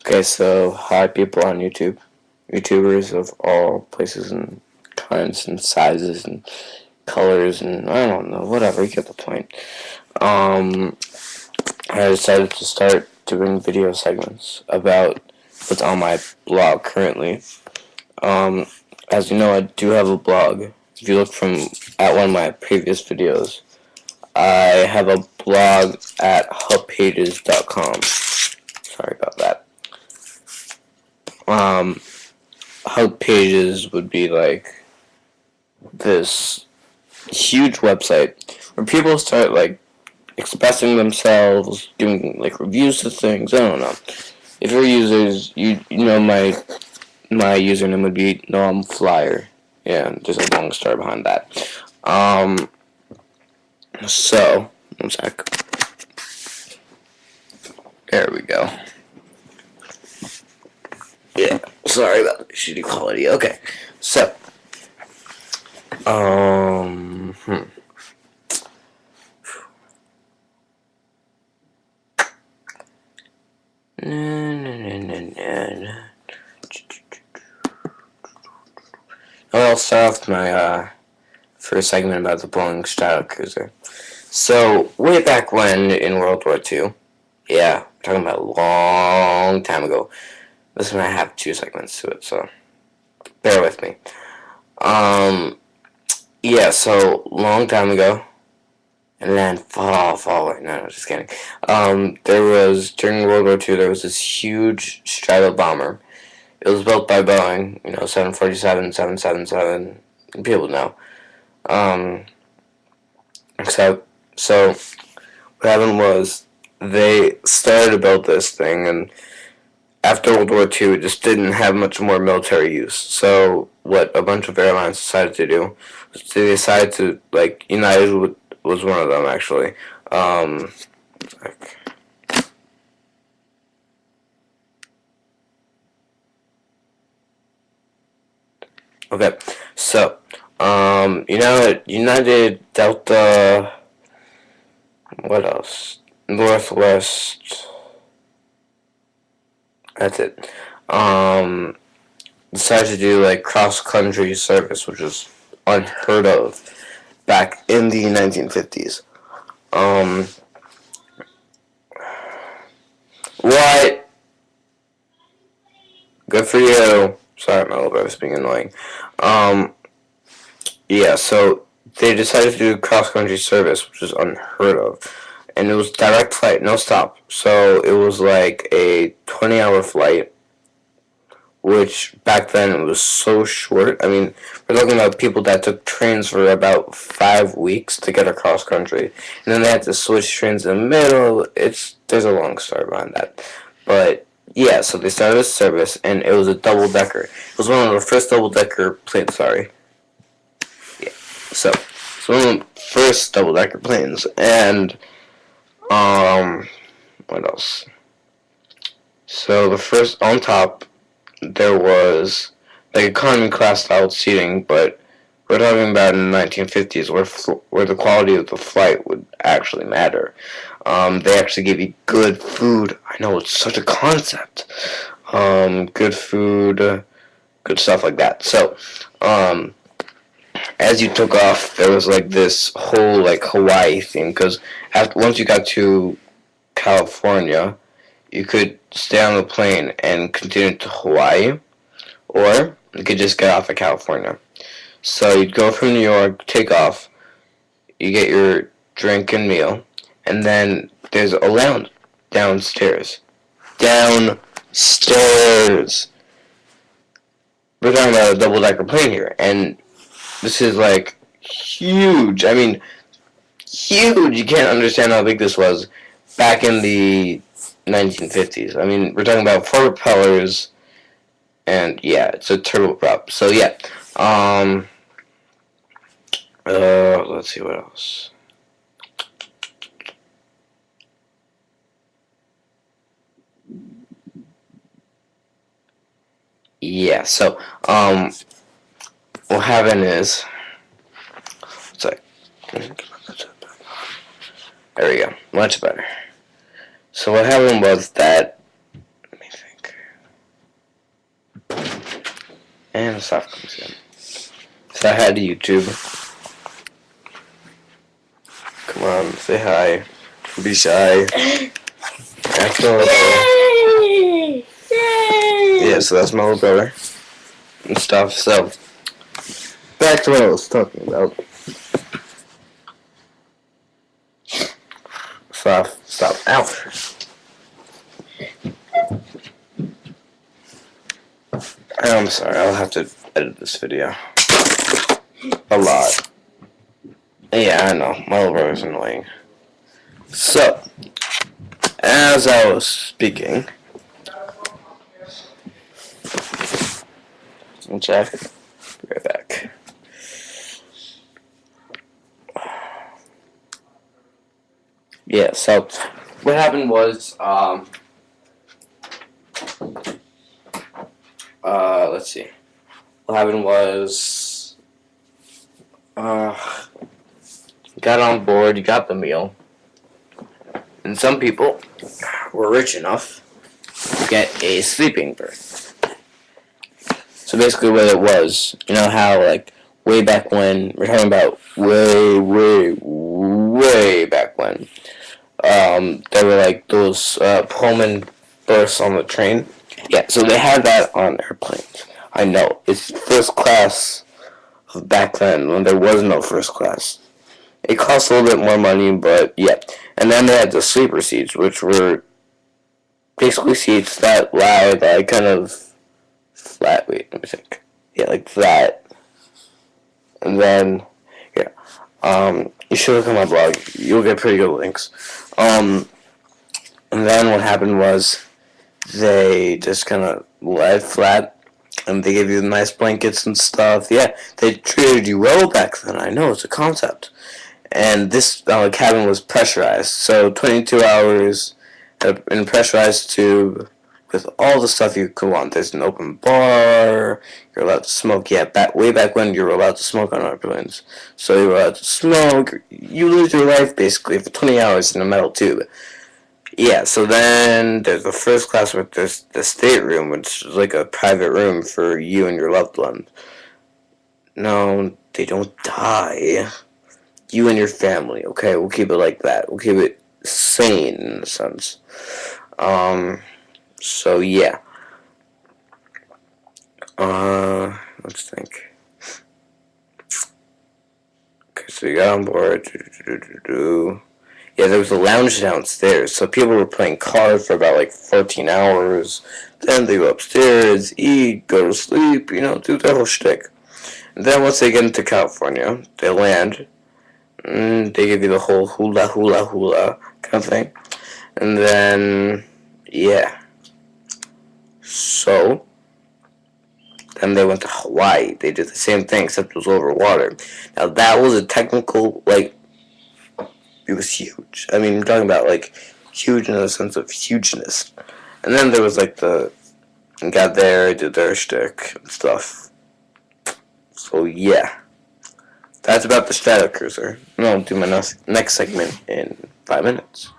Okay, so hi people on YouTube, YouTubers of all places and kinds and sizes and colors and I don't know, whatever, you get the point. I decided to start doing video segments about what's on my blog currently. As you know, I do have a blog. If you look at one of my previous videos, I have a blog at hubpages.com. Sorry about that. Hub pages would be like this huge website where people start like expressing themselves, doing like reviews of things. I don't know. If you're users, you know my username would be Noam Flyer. Yeah, there's a long story behind that. So one sec. There we go. Yeah, sorry about the shitty quality. Okay, so I'll start off my first segment about the Boeing Stratocruiser. So way back when in World War II, yeah, we're talking about a long time ago. This one I have 2 segments to it, so bear with me. Yeah, so long time ago, and then fall away. No, just kidding. There was during World War II, there was this huge Strato bomber. It was built by Boeing, 747, 777. People know. So what happened was they started to build this thing, and after World War II, it just didn't have much more military use. So what a bunch of airlines decided to do was they decided to, like, United was one of them, actually. Okay, so, United, Delta, what else? Northwest, that's it. Decided to do, like, cross-country service, which was unheard of back in the 1950s. What? Good for you. Sorry, my little brother's being annoying. Yeah, so they decided to do cross-country service, which is unheard of. And it was direct flight, no stop. So it was like a 20-hour flight, which back then it was so short. I mean, we're talking about people that took trains for about 5 weeks to get across country. And then they had to switch trains in the middle. There's a long story behind that. But yeah, so they started a service, and it was a double-decker. It was one of the first double-decker planes, sorry. Yeah, so it's one of the first double-decker planes, and, what else? So the first, on top, there was, like, economy class style seating, but we're talking about in the 1950s where the quality of the flight would actually matter. They actually give you good food. I know, it's such a concept. Good food, good stuff like that. So, as you took off, there was like this whole like Hawaii theme, because once you got to California, you could stay on the plane and continue to Hawaii, or you could just get off at California. So you'd go from New York, take off, you get your drink and meal, and then there's a lounge downstairs. Downstairs! We're talking about a double-decker plane here, and this is like huge. I mean, huge! You can't understand how big this was back in the 1950s. I mean, we're talking about 4 propellers, and yeah, it's a turboprop. So yeah, let's see what else. Yeah, so, what happened is, it's like, there we go, much better. So what happened was that, let me think. And the stuff comes in. Say hi to YouTube. Come on, say hi. Don't be shy. That's my little brother. Yeah, so that's my little brother. And stuff, so. Back to what I was talking about. Stop. Ow. I'm sorry, I'll have to edit this video. A lot. Yeah, I know. My little brother's annoying. So, as I was speaking, check. Be right back. Yeah, so what happened was, let's see. What happened was, got on board, you got the meal, and some people were rich enough to get a sleeping berth. So basically what it was, you know how, like, way back when, we're talking about way back when, there were, like, those, Pullman berths on the train. Yeah, so they had that on airplanes. I know, it's first class of back then, when there was no first class. It cost a little bit more money, but, yeah. And then they had the sleeper seats, which were basically seats that lie, like, kind of flat. Wait, let me think. Yeah, like that. And then, yeah. You should look on my blog. You'll get pretty good links. And then what happened was they just kind of laid flat, and they gave you nice blankets and stuff. Yeah, they treated you well back then. I know, it's a concept. And this cabin was pressurized, so 22 hours in a pressurized tube with all the stuff you could want. There's an open bar. You're allowed to smoke. Yeah, way back when you were allowed to smoke on airplanes. So you were allowed to smoke. You lose your life basically for 20 hours in a metal tube. Yeah, so then there's the first class with the stateroom, which is like a private room for you and your loved ones. No, they don't die. You and your family, okay? We'll keep it like that. We'll keep it sane in a sense. So yeah. Let's think. Okay, so you got on board. Yeah, there was a lounge downstairs, so people were playing cards for about like 14 hours. Then they go upstairs, eat, go to sleep, do their whole shtick. And then once they get into California, they land. They give you the whole hula kind of thing. And then, yeah. So, then they went to Hawaii. They did the same thing, except it was over water. Now, that was a technical, like, it was huge. I mean, I'm talking about, like, huge in the sense of hugeness. And then there was, like, got there, did their shtick and stuff. So, yeah. That's about the Strata Cruiser. And I'll do my next segment in 5 minutes.